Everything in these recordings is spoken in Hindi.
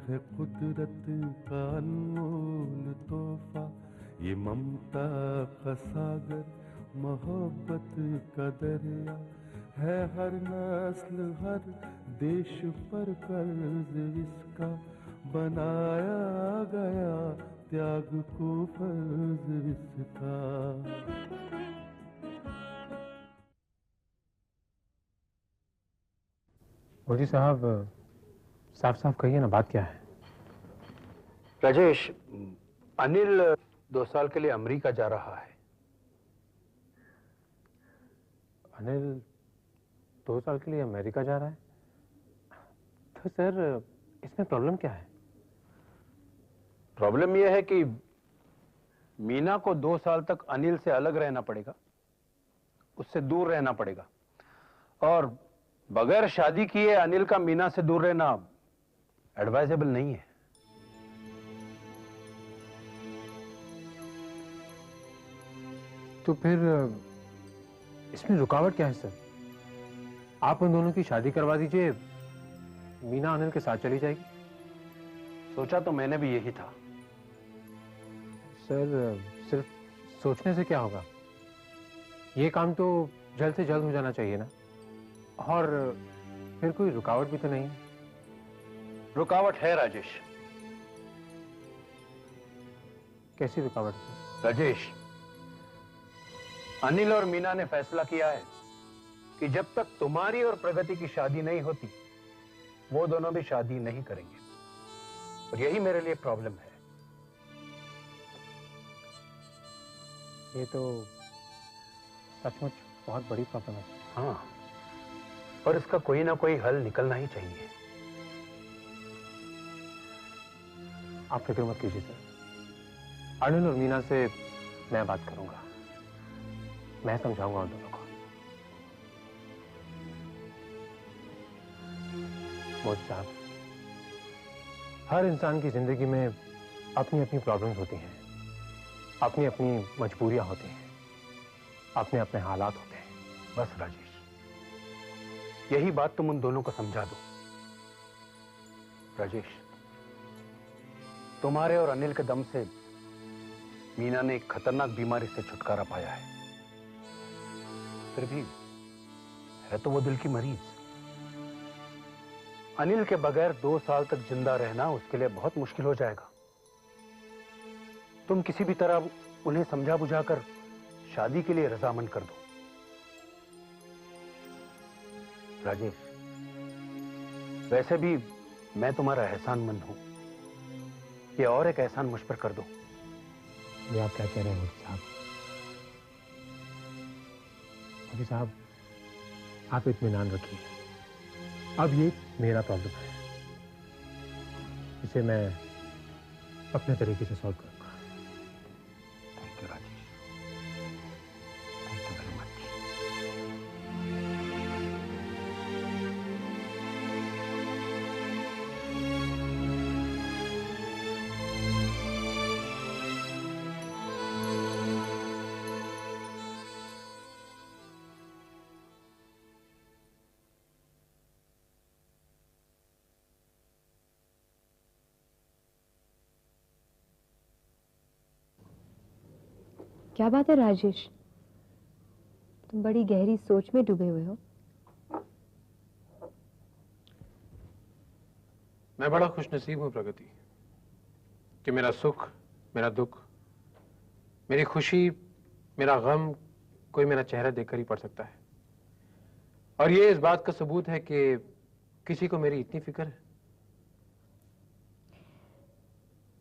है कुदरत का अनमोल तोहफा, ये ममता का सागर, मोहब्बत का दरिया है। हर नस्ल हर देश पर कर्ज इसका बनाया गया, त्याग को फर्ज इसका। मोदी साहब, साफ साफ कहिए ना, बात क्या है? राजेश, अनिल 2 साल के लिए अमेरिका जा रहा है। अनिल 2 साल के लिए अमेरिका जा रहा है? तो सर, इसमें प्रॉब्लम क्या है? प्रॉब्लम यह है कि मीना को 2 साल तक अनिल से अलग रहना पड़ेगा, उससे दूर रहना पड़ेगा। और बगैर शादी किए अनिल का मीना से दूर रहना एडवाइजेबल नहीं है। तो फिर इसमें रुकावट क्या है सर? आप उन दोनों की शादी करवा दीजिए, मीना अनिल के साथ चली जाएगी। सोचा तो मैंने भी यही था। सर, सिर्फ सोचने से क्या होगा? ये काम तो जल्द से जल्द हो जाना चाहिए ना। और फिर कोई रुकावट भी तो नहीं है। रुकावट है राजेश। कैसी रुकावट है? राजेश, अनिल और मीना ने फैसला किया है कि जब तक तुम्हारी और प्रगति की शादी नहीं होती, वो दोनों भी शादी नहीं करेंगे। और यही मेरे लिए प्रॉब्लम है। ये तो सचमुच बहुत बड़ी प्रॉब्लम है। हाँ, और इसका कोई ना कोई हल निकलना ही चाहिए। आप फिक्र मत कीजिए सर, अनिल और मीना से मैं बात करूंगा, मैं समझाऊंगा उन दोनों को। मोदी साहब, हर इंसान की जिंदगी में अपनी अपनी प्रॉब्लम्स होती हैं, अपनी अपनी मजबूरियां होती हैं, अपने अपने हालात होते हैं। बस राजेश, यही बात तुम उन दोनों को समझा दो। राजेश, तुम्हारे और अनिल के दम से मीना ने एक खतरनाक बीमारी से छुटकारा पाया है। फिर भी है तो वो दिल की मरीज। अनिल के बगैर 2 साल तक जिंदा रहना उसके लिए बहुत मुश्किल हो जाएगा। तुम किसी भी तरह उन्हें समझा बुझाकर शादी के लिए रजामंद कर दो। राजेश, वैसे भी मैं तुम्हारा एहसानमंद हूं, ये और एक एहसान मुझ पर कर दो। ये आप क्या कह रहे हैं मोदी साहब? मोदी साहब, आप इत्मीनान रखिए। अब ये मेरा प्रॉब्लम है, इसे मैं अपने तरीके से सॉल्व करूंगा। Thank you Rajesh, thank you very much. क्या बात है राजेश, तुम बड़ी गहरी सोच में डूबे हुए हो। मैं बड़ा खुशनसीब हूं प्रगति, कि मेरा सुख, मेरा दुख, मेरी खुशी, मेरा गम कोई मेरा चेहरा देखकर ही पढ़ सकता है। और ये इस बात का सबूत है कि किसी को मेरी इतनी फिक्र है।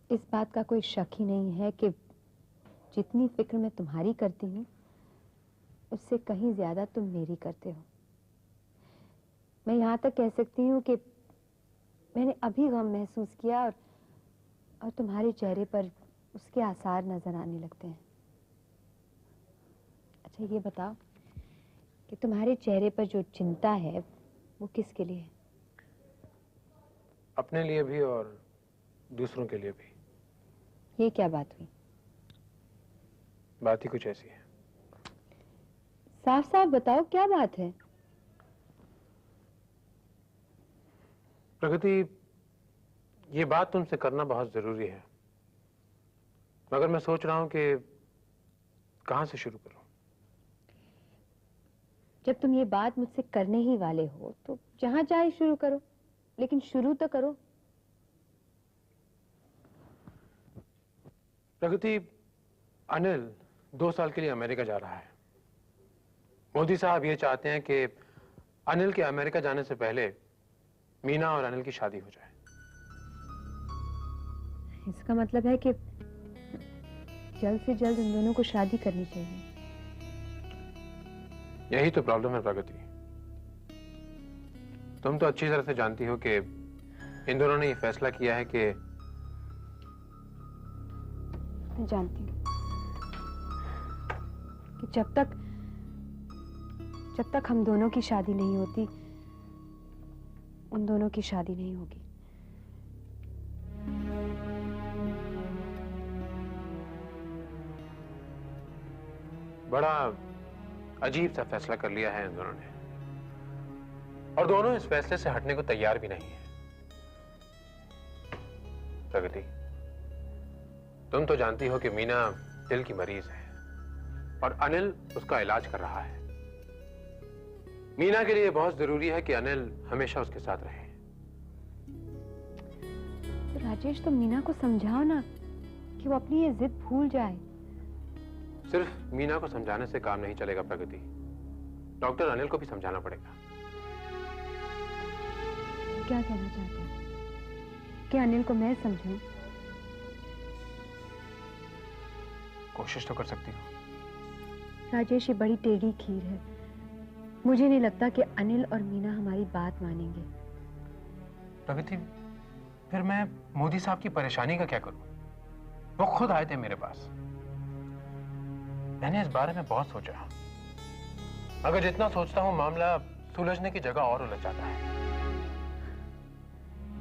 इस बात का कोई शक ही नहीं है कि जितनी फिक्र मैं तुम्हारी करती हूँ, उससे कहीं ज्यादा तुम मेरी करते हो। मैं यहाँ तक कह सकती हूँ कि मैंने अभी गम महसूस किया और तुम्हारे चेहरे पर उसके आसार नजर आने लगते हैं। अच्छा ये बताओ कि तुम्हारे चेहरे पर जो चिंता है वो किसके लिए है? अपने लिए भी और दूसरों के लिए भी। ये क्या बात हुई? बात ही कुछ ऐसी है। साफ साफ बताओ क्या बात है। प्रगति, ये बात तुमसे करना बहुत जरूरी है, मगर मैं सोच रहा हूं कि कहां से शुरू करूं। जब तुम ये बात मुझसे करने ही वाले हो तो जहां चाहे शुरू करो, लेकिन शुरू तो करो। प्रगति, अनिल 2 साल के लिए अमेरिका जा रहा है। मोदी साहब ये चाहते हैं कि अनिल के अमेरिका जाने से पहले मीना और अनिल की शादी हो जाए। इसका मतलब है कि जल्द से जल्द उन दोनों को शादी करनी चाहिए। यही तो प्रॉब्लम है प्रगति। तुम तो अच्छी तरह से जानती हो कि इन दोनों ने ये फैसला किया है कि मैं जानती हूँ कि जब तक हम दोनों की शादी नहीं होती, उन दोनों की शादी नहीं होगी। बड़ा अजीब सा फैसला कर लिया है इन दोनों ने, और दोनों इस फैसले से हटने को तैयार भी नहीं है। प्रगति, तुम तो जानती हो कि मीना दिल की मरीज है और अनिल उसका इलाज कर रहा है। मीना के लिए बहुत जरूरी है कि अनिल हमेशा उसके साथ रहे। तो राजेश, तुम मीना को समझाओ ना कि वो अपनी ये जिद भूल जाए। सिर्फ मीना को समझाने से काम नहीं चलेगा प्रगति, डॉक्टर अनिल को भी समझाना पड़ेगा। क्या कहना चाहते हैं कि अनिल को मैं समझाऊं? कोशिश तो कर सकती हो। राजेश, ये बड़ी टेढ़ी खीर है। मुझे नहीं लगता कि अनिल और मीना हमारी बात मानेंगे। प्रगति, फिर मैं मोदी साहब की परेशानी का क्या करूं? वो खुद आए थे मेरे पास। मैंने इस बारे में बहुत सोचा, मगर जितना सोचता हूं मामला सुलझने की जगह और उलझ जाता है।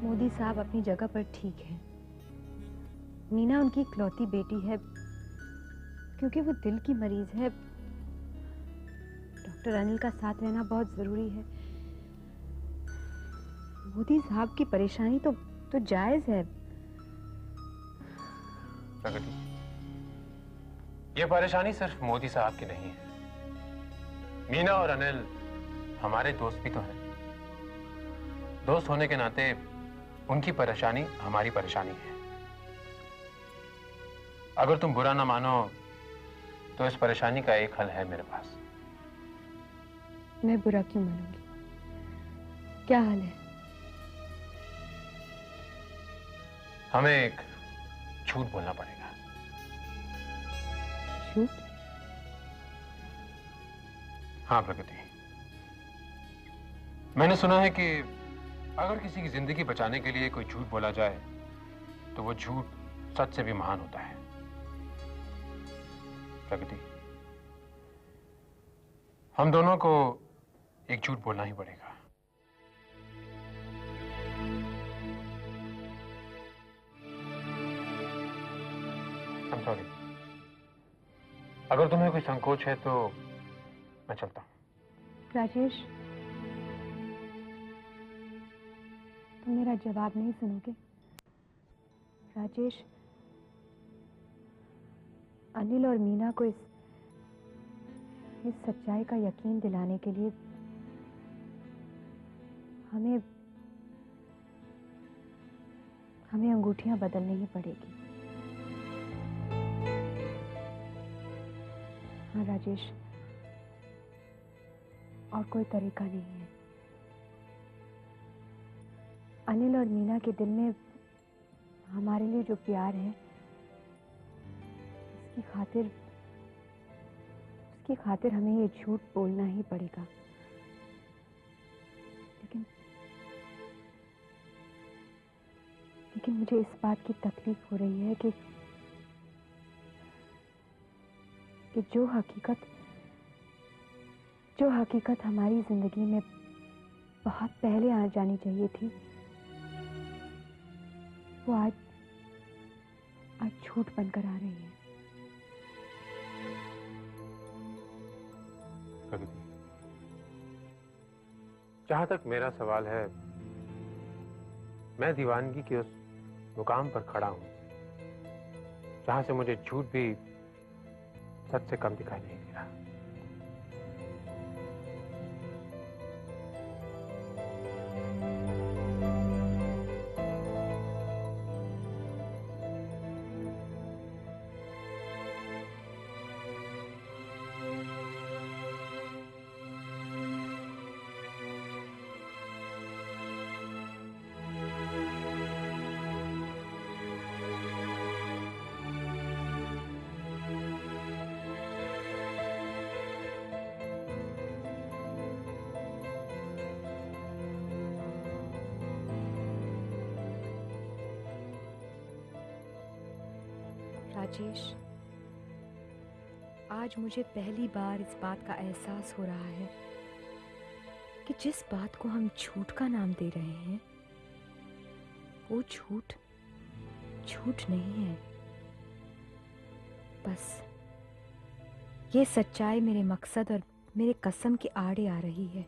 मोदी साहब अपनी जगह पर ठीक है। मीना उनकी इकलौती बेटी है, क्योंकि वो दिल की मरीज है। डॉक्टर अनिल का साथ रहना बहुत जरूरी है। मोदी साहब की परेशानी तो जायज है। प्रगति, ये परेशानी सिर्फ मोदी साहब की नहीं है। मीना और अनिल हमारे दोस्त भी तो हैं। दोस्त होने के नाते उनकी परेशानी हमारी परेशानी है। अगर तुम बुरा ना मानो तो इस परेशानी का एक हल है मेरे पास। मैं बुरा क्यों मानूंगी? क्या हाल है? हमें एक झूठ बोलना पड़ेगा। झूठ? हाँ प्रगति, मैंने सुना है कि अगर किसी की जिंदगी बचाने के लिए कोई झूठ बोला जाए तो वो झूठ सच से भी महान होता है। प्रगति, हम दोनों को एक झूठ बोलना ही पड़ेगा। I'm sorry। अगर तुम्हें कोई संकोच है तो मैं चलता हूं। राजेश, तुम मेरा जवाब नहीं सुनोगे? राजेश, अनिल और मीना को इस सच्चाई का यकीन दिलाने के लिए हमें अंगूठियां बदलनी ही पड़ेगी। हाँ राजेश, और कोई तरीका नहीं है। अनिल और मीना के दिल में हमारे लिए जो प्यार है, उसकी खातिर हमें ये झूठ बोलना ही पड़ेगा। लेकिन मुझे इस बात की तकलीफ हो रही है कि जो हकीकत हमारी जिंदगी में बहुत पहले आ जानी चाहिए थी, वो आज झूठ बनकर आ रही है। प्रगति, जहां तक मेरा सवाल है, मैं दीवानगी की उस मुकाम पर खड़ा हूं जहां से मुझे झूठ भी सच से कम दिखाई नहीं दे रहा। राजेश, आज मुझे पहली बार इस बात का एहसास हो रहा है कि जिस बात को हम झूठ का नाम दे रहे हैं वो झूठ झूठ नहीं है। बस ये सच्चाई मेरे मकसद और मेरे कसम के आड़े आ रही है।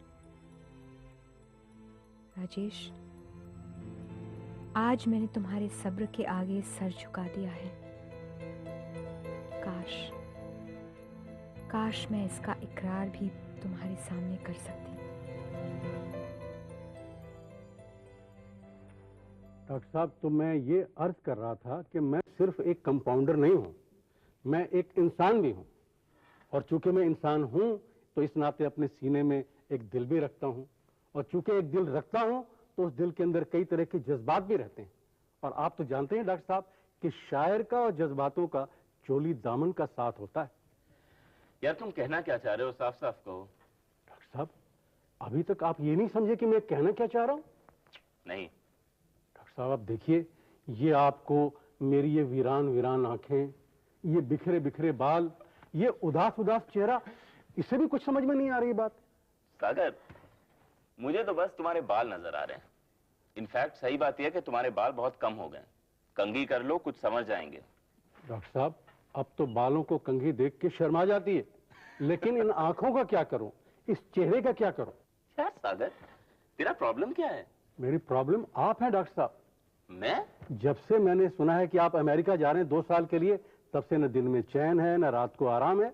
राजेश, आज मैंने तुम्हारे सब्र के आगे सर झुका दिया है। काश मैं इसका इकरार भी तुम्हारे सामने कर सकती। डॉक्टर साहब, तो मैं ये अर्ज कर रहा था कि मैं सिर्फ एक कंपाउंडर नहीं हूं, मैं एक इंसान भी हूं। और चूंकि मैं इंसान हूं तो इस नाते अपने सीने में एक दिल भी रखता हूं, और चूंकि एक दिल रखता हूं तो उस दिल के अंदर कई तरह के जज्बात भी रहते हैं। और आप तो जानते हैं डॉक्टर साहब कि शायर का और जज्बातों का चोली दामन का साथ होता है। यार तुम कहना क्या चाह रहे हो, साफ साफ कहो। डॉक्टर साहब, अभी तक आप ये नहीं समझे कि मैं कहना क्या चाह रहा हूं? नहीं। डॉक्टर साहब, आप देखिए, ये आपको मेरी ये वीरान वीरान आंखें, ये बिखरे बिखरे बाल, ये उदास उदास चेहरा, इससे भी कुछ समझ में नहीं आ रही बात। सागर, मुझे तो बस तुम्हारे बाल नजर आ रहे हैं। इनफैक्ट सही बात यह है कि तुम्हारे बाल बहुत कम हो गए। कंघी कर लो, कुछ समझ जाएंगे। डॉक्टर साहब, अब तो बालों को कंघी देख के शर्मा जाती है, लेकिन इन आंखों का क्या करूं, इस चेहरे का क्या करूं? यार सागर, तेरा प्रॉब्लम क्या है? मेरी प्रॉब्लम आप हैं डॉक्टर साहब। मैं? जब से मैंने सुना है कि आप अमेरिका जा रहे हैं 2 साल के लिए, तब से न दिन में चैन है न रात को आराम है।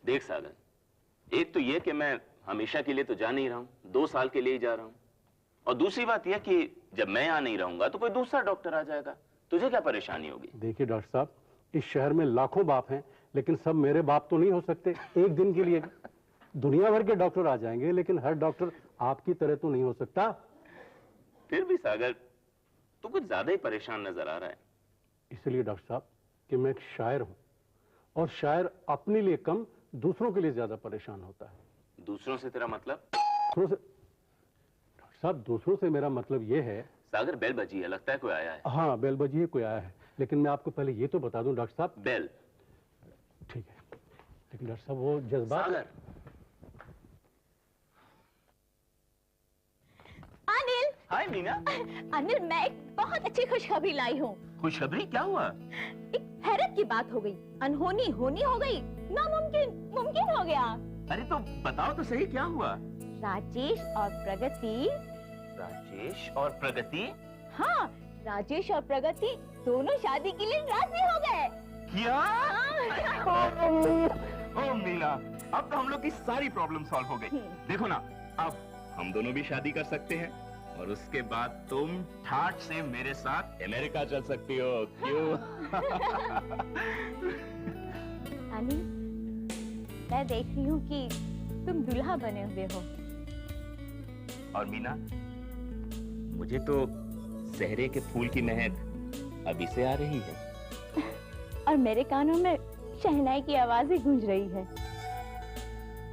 देख सागर, एक तो यह कि मैं हमेशा के लिए तो जा नहीं रहा हूं, 2 साल के लिए ही जा रहा हूं। और दूसरी बात यह कि जब मैं यहां नहीं रहूंगा तो कोई दूसरा डॉक्टर आ जाएगा, तुझे क्या परेशानी होगी? देखिए डॉक्टर साहब, इस शहर में लाखों बाप हैं, लेकिन सब मेरे बाप तो नहीं हो सकते एक दिन के लिए भी। दुनिया भर के डॉक्टर आ जाएंगे, लेकिन हर डॉक्टर आपकी तरह तो नहीं हो सकता। फिर भी सागर, तू कुछ ज्यादा ही परेशान नजर आ रहा है। इसलिए डॉक्टर साहब कि मैं एक शायर हूं, और शायर अपने लिए कम दूसरों के लिए ज्यादा परेशान होता है। दूसरों से तेरा मतलब? दूसरों से डॉक्टर साहब, दूसरों से मेरा मतलब यह है। सागर, बेल बजी है, लगता है कोई आया है। हाँ, बेल बजी है, कोई आया है, लेकिन मैं आपको पहले ये तो बता दूं डॉक्टर साहब। बेल? ठीक है, लेकिन डॉक्टर साहब वो जज्बात। सागर। अनिल। हाय मीना। अनिल, मैं एक बहुत अच्छी खुशखबरी लाई हूँ। खुशखबरी? क्या हुआ? एक हैरत की बात हो गई, अनहोनी होनी हो गई, नामुमकिन मुमकिन हो गया। अरे तो बताओ तो सही, क्या हुआ? राजेश और प्रगति। राजेश और प्रगति? हाँ, राजेश और प्रगति दोनों शादी के लिए राजी हो गए। क्या? ओ मीना, अब तो हम लोग की सारी प्रॉब्लम सॉल्व हो गई। देखो ना, अब हम दोनों भी शादी कर सकते हैं, और उसके बाद तुम ठाठ से मेरे साथ अमेरिका चल सकती हो। क्यों? अनिल, मैं देख रही हूँ कि तुम दूल्हा बने हुए हो। और मीना, मुझे तो सहरे के फूल की महक अभी से आ रही है। और मेरे कानों में शहनाई की आवाजें गूंज रही है।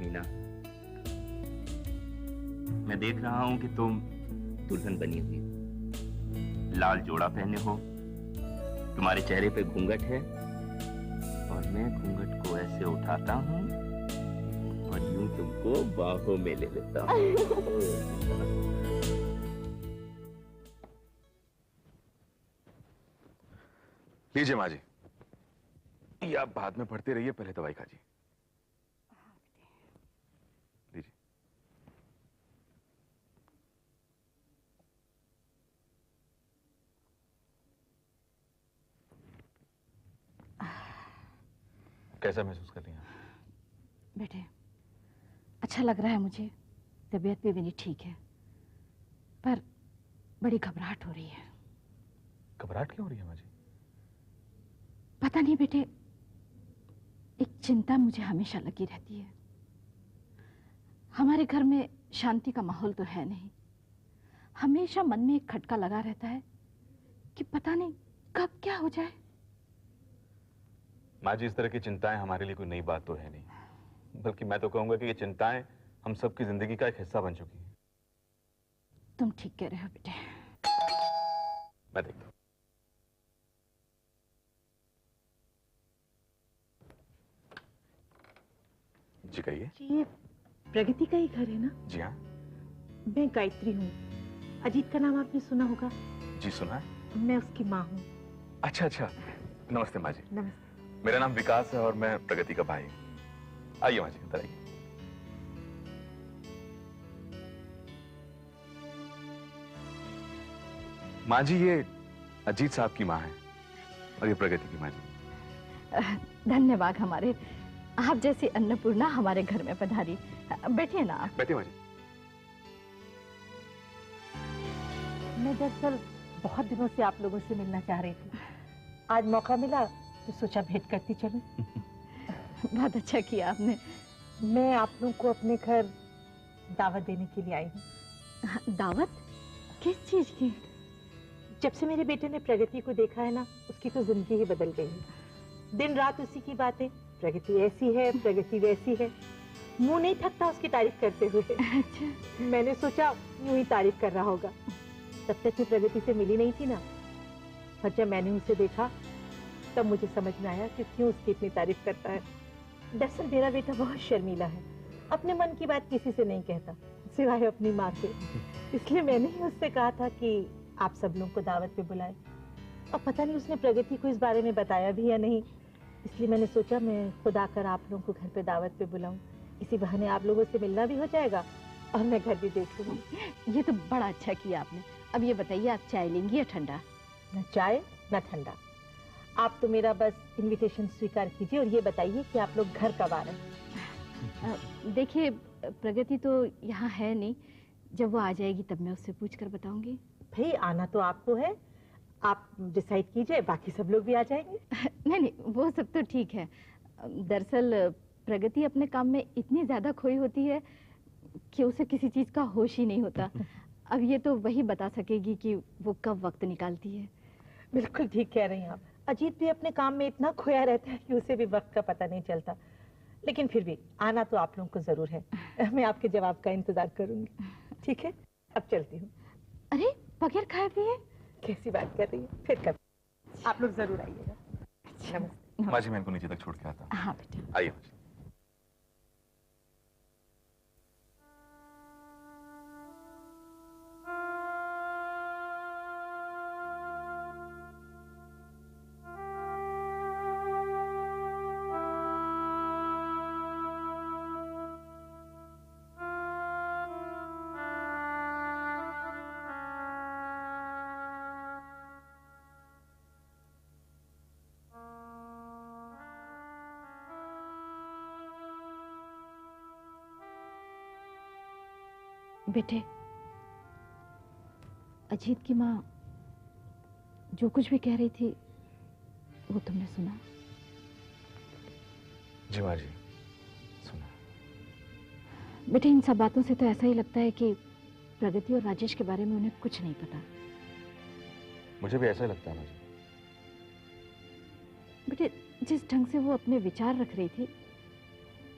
मीना, मैं देख रहा हूं कि तुम दुल्हन बनी हुई हो, लाल जोड़ा पहने हो, तुम्हारे चेहरे पे घूंघट है, और मैं घूंघट को ऐसे उठाता हूं और यूं तुमको बाहों में ले लेता हूं। लीजिए माँ जी, ये आप बाद में पढ़ते रहिए, पहले दवाई खाइए। लीजिए। कैसा महसूस कर रही हैं? बेटे अच्छा लग रहा है मुझे, तबीयत भी मेरी ठीक है, पर बड़ी घबराहट हो रही है। घबराहट क्यों हो रही है माँ जी? पता नहीं बेटे, एक चिंता मुझे हमेशा लगी रहती है। हमारे घर में शांति का माहौल तो है नहीं, हमेशा मन में एक खटका लगा रहता है कि पता नहीं कब क्या हो जाए। माँ जी, इस तरह की चिंताएं हमारे लिए कोई नई बात तो है नहीं, बल्कि मैं तो कहूंगा कि ये चिंताएं हम सबकी जिंदगी का एक हिस्सा बन चुकी हैं। तुम ठीक कह रहे हो बेटे। मैं देखता हूँ। जी कहिए। ये प्रगति का ही घर है ना? जी हाँ। मैं गायत्री हूँ। अजीत का नाम आपने सुना होगा। जी सुना है। मैं उसकी माँ हूँ। अच्छा अच्छा, नमस्ते माँ जी। नमस्ते। मेरा नाम विकास है और मैं प्रगति का भाई हूँ। आइए माँ जी, अंदर आइए। माँ जी, ये अजीत साहब की माँ है और ये प्रगति की माँ जी। धन्यवाद हमारे, आप जैसी अन्नपूर्णा हमारे घर में पधारी। बैठिए ना आप। बैठिए माँ जी। मैं दरअसल बहुत दिनों से आप लोगों से मिलना चाह रही थी, आज मौका मिला तो सोचा भेंट करती चलूं। बहुत अच्छा किया आपने। मैं आप लोगों को अपने घर दावत देने के लिए आई हूँ। दावत? किस चीज की? जब से मेरे बेटे ने प्रगति को देखा है ना, उसकी तो जिंदगी ही बदल गई है। दिन रात उसी की बातें, प्रगति ऐसी है, प्रगति वैसी है, मुंह नहीं थकता उसकी तारीफ करते हुए। अच्छा। मैंने सोचा यूं ही तारीफ कर रहा होगा। तब तक मैं प्रगति से मिली नहीं थी ना, और जब मैंने उसे देखा तब मुझे समझ में आया कि क्यों उसकी इतनी तारीफ करता है। दरअसल मेरा बेटा बहुत शर्मीला है, अपने मन की बात किसी से नहीं कहता सिवाय अपनी माँ से। इसलिए मैंने ही उससे कहा था कि आप सब लोगों को दावत पे बुलाए, और पता नहीं उसने प्रगति को इस बारे में बताया भी या नहीं। इसलिए मैंने सोचा मैं खुद आकर आप लोगों को घर पे दावत पे बुलाऊं, इसी बहाने आप लोगों से मिलना भी हो जाएगा और मैं घर भी देख लूंगी। ये तो बड़ा अच्छा किया आपने। अब ये बताइए, आप चाय लेंगी या ठंडा? न चाय न ठंडा, आप तो मेरा बस इनविटेशन स्वीकार कीजिए और ये बताइए कि आप लोग घर कब आ रहे हैं। देखिए, प्रगति तो यहाँ है नहीं, जब वो आ जाएगी तब मैं उससे पूछ कर बताऊंगी। भाई आना तो आपको है, आप डिसाइड कीजिए, बाकी सब लोग भी आ जाएंगे। नहीं नहीं, वो सब तो ठीक है। दरअसल प्रगति अपने काम में इतनी ज्यादा खोई होती है कि उसे किसी चीज का होश ही नहीं होता। अब ये तो वही बता सकेगी कि वो कब वक्त निकालती है। बिल्कुल ठीक कह रही हैं आप। अजीत भी अपने काम में इतना खोया रहता है कि उसे भी वक्त का पता नहीं चलता, लेकिन फिर भी आना तो आप लोगों को जरूर है। मैं आपके जवाब का इंतजार करूंगी। ठीक है, अब चलती हूँ। अरे बगैर खाए पिए? कैसी बात कर रही है, फिर कभी आप लोग जरूर आइएगा। नमस्ते। माँ जी, मैं इनको नीचे तक छोड़ के आता हूँ। हाँ बेटा। आइए माँ जी। बेटे, अजीत की माँ जो कुछ भी कह रही थी वो तुमने सुना? जी माँ जी, सुना। बेटे, इन सब बातों से तो ऐसा ही लगता है कि प्रगति और राजेश के बारे में उन्हें कुछ नहीं पता। मुझे भी ऐसा ही लगता है माँ जी। बेटे, जिस ढंग से वो अपने विचार रख रही थी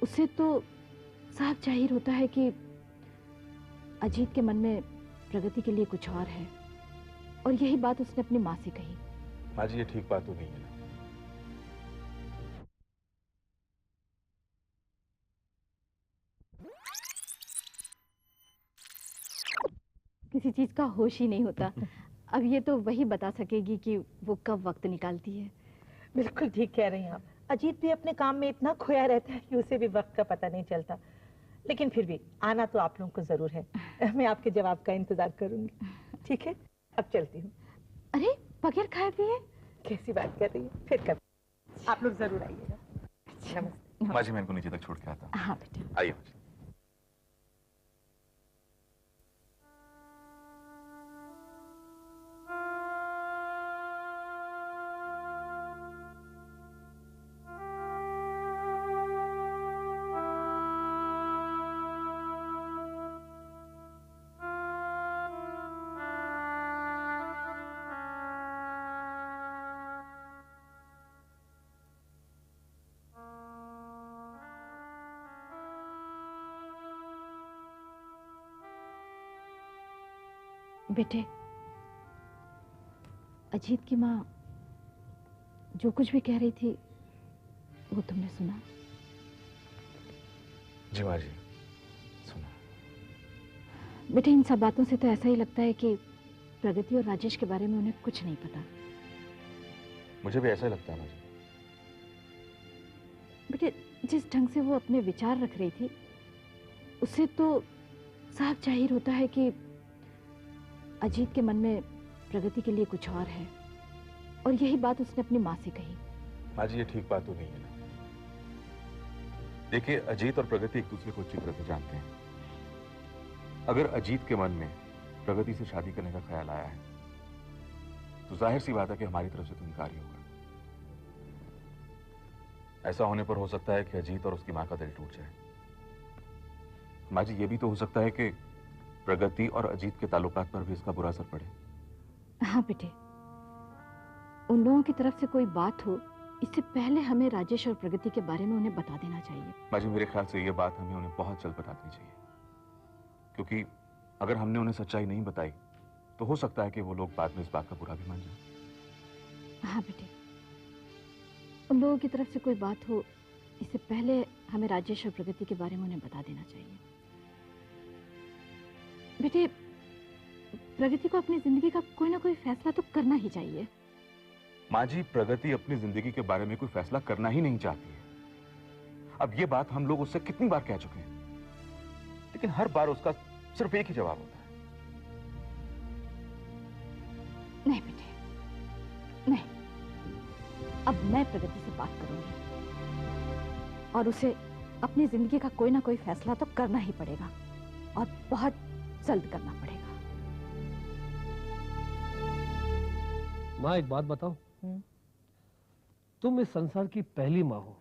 उससे तो साफ जाहिर होता है कि अजीत के मन में प्रगति के लिए कुछ और है, और यही बात उसने अपनी माँ से कही। माँ जी, ये ठीक बात तो नहीं है ना। किसी चीज का होश ही नहीं होता। अब ये तो वही बता सकेगी कि वो कब वक्त निकालती है। बिल्कुल ठीक कह रही हैं आप। अजीत भी अपने काम में इतना खोया रहता है कि उसे भी वक्त का पता नहीं चलता, लेकिन फिर भी आना तो आप लोगों को जरूर है। मैं आपके जवाब का इंतजार करूंगी। ठीक है, अब चलती हूँ। अरे बगैर खाए पिए? कैसी बात कर रही है, फिर कभी आप लोग जरूर आइएगा। अच्छा माँ जी मैं इनको नीचे तक छोड़ के आता हूँ। हाँ बेटा। आइए माँ जी। बेटे, अजीत की माँ जो कुछ भी कह रही थी वो तुमने सुना? जी माँ जी सुना। बेटे, इन सब बातों से तो ऐसा ही लगता है कि प्रगति और राजेश के बारे में उन्हें कुछ नहीं पता। मुझे भी ऐसा ही लगता है माँ जी। बेटे, जिस ढंग से वो अपने विचार रख रही थी उससे तो साफ जाहिर होता है कि अजीत के मन में प्रगति के लिए कुछ और है, और यही बात उसने अपनी माँ से कही। माँ जी ये ठीक बात तो नहीं है ना। देखिए अजीत और प्रगति एक दूसरे को अच्छी तरह से जानते हैं। अगर अजीत के मन में प्रगति से शादी करने का ख्याल आया है तो जाहिर सी बात है कि हमारी तरफ से तो इनकार ही होगा। ऐसा होने पर हो सकता है कि अजीत और उसकी माँ का दिल टूट जाए। माँ जी ये भी तो हो सकता है कि प्रगति और अजीत के ताल्लुकात पर भी इसका बुरा असर पड़े। हाँ बेटे, उन लोगों की तरफ से कोई बात हो इससे पहले हमें राजेश और प्रगति के बारे में उन्हें बता देना चाहिए। माँ जी मेरे ख्याल से ये बात हमें उन्हें बहुत जल्द बता देनी चाहिए, क्योंकि अगर हमने उन्हें सच्चाई नहीं बताई तो हो सकता है कि वो लोग बाद में इस बात का बुरा भी मान जाए। हाँ बेटे, उन लोगों की तरफ से कोई बात हो इससे पहले हमें राजेश और प्रगति के बारे में उन्हें बता देना चाहिए। बेटे, प्रगति को अपनी जिंदगी का कोई ना कोई फैसला तो करना ही चाहिए। माँ जी प्रगति अपनी जिंदगी के बारे में कोई फैसला करना ही नहीं चाहती है। अब ये बात हम लोग उससे कितनी बार कह चुके हैं, लेकिन हर बार उसका सिर्फ एक ही जवाब होता है। नहीं बेटे, नहीं। अब मैं प्रगति से बात करूंगी और उसे अपनी जिंदगी का कोई ना कोई फैसला तो करना ही पड़ेगा, और बहुत जल्द करना पड़ेगा। माँ एक बात बताओ, तुम इस संसार की पहली माँ हो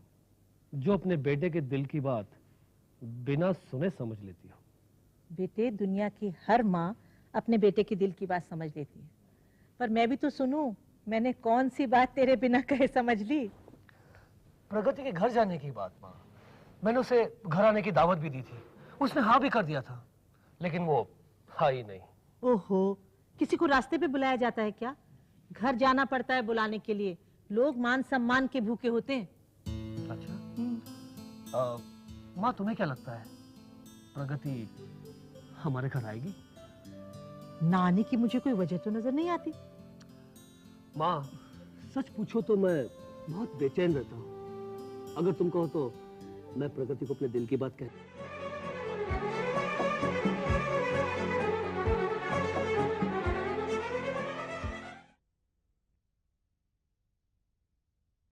जो अपने बेटे के दिल की बात बिना सुने समझ लेती हो। बेटे, दुनिया की हर माँ अपने बेटे के दिल की बात समझ लेती है, पर मैं भी तो सुनूं, मैंने कौन सी बात तेरे बिना कहे समझ ली? प्रगति के घर जाने की बात माँ, मैंने उसे घर आने की दावत भी दी थी, उसने हाँ भी कर दिया था, लेकिन वो हाँ ही नहीं। ओहो, किसी को रास्ते पे बुलाया जाता है क्या? घर जाना पड़ता है बुलाने के लिए। लोग मान सम्मान के भूखे होते हैं। अच्छा, माँ तुम्हें क्या लगता है प्रगति हमारे घर आएगी? ना आने की मुझे कोई वजह तो नजर नहीं आती। माँ सच पूछो तो मैं बहुत बेचैन रहता हूँ। अगर तुम कहो तो मैं प्रगति को अपने दिल की बात कह